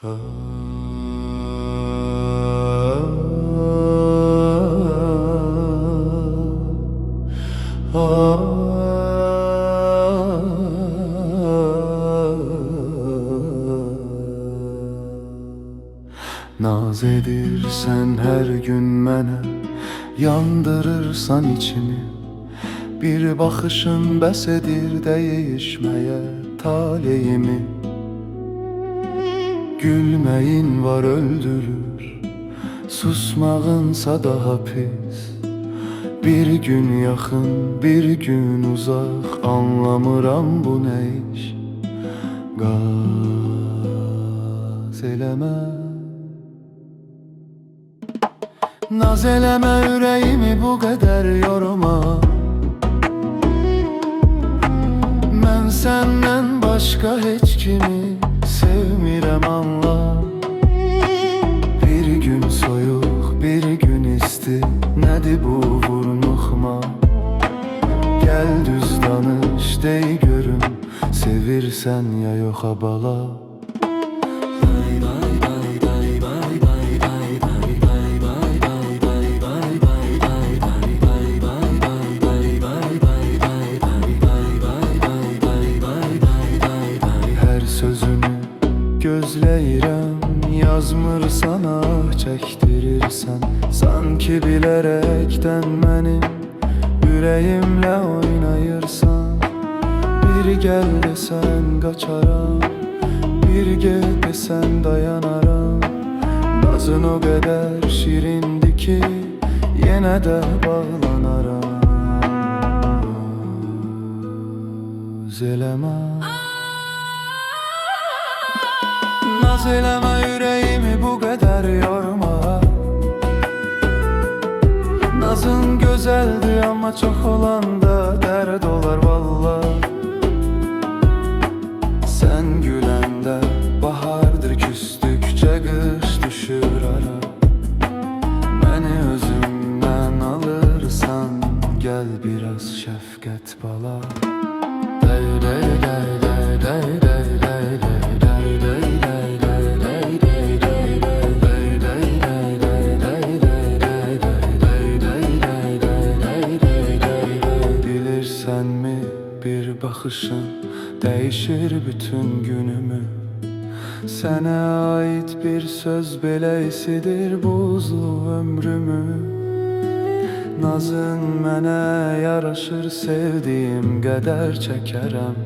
Naz edirsən hər gün mənə, yandırırsan içimi. Bir baxışın bəs edir dəyişməyə taleyimi. Gülməyin var öldürür, susmağınsa daha pis. Bir gün yaxın, bir gün uzaq, anlamıram bu nə iş. Qaz eləmə, naz eləmə, ürəyimi bu qədər yorma. Mən səndən başqa heç kimi sevmirəm, anla. Bir gün soyuq, bir gün isti, nədir bu vurnuxma? Gəl düz danış, dey görüm, sevirsən ya yox a bala. Gözləyirəm, yazmırsan, ah çəkdirirsən. Sanki bilərəkdən mənim ürəyimlə oynayırsan. Bir gəl desən qaçaram, bir get desən dayanaram. Nazın o qədər şirindi ki, yenə də bağlanaram. Naz eləmə, naz eləmə, ürəyimi bu qədər yorma. Nazın gözəldir, amma çox olanda dərd olar valla. Sən güləndə bahardır, küstükcə qış düşür ara. Məni özümdən alırsan, gəl biraz şəfqət bala. Dey dey dey dey dey dey dey dey dey dey. Bilirsənmi, bir baxışın dəyişir bütün günümü. Sənə aid bir söz belə isidir buzlu ömrümü. Nazın mənə yaraşır, sevdiyim qədər çəkərəm.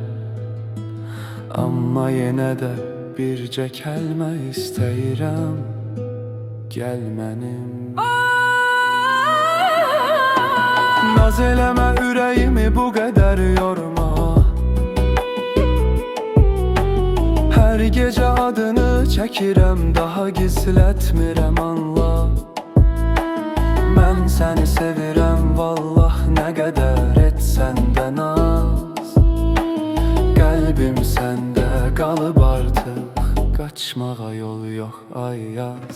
Amma yenə də bircə kəlmə istəyirəm, gəl mənim. Naz eləmə, ürəyimi bu qədər yorma. Hər gecə adını çəkirəm, daha gizlətmirəm, anla. Mən səni sevirəm, vallah, nə qədər etsən də naz. Qəlbim səndə qalıb artıq, qaçmağa yol yox ay yaz.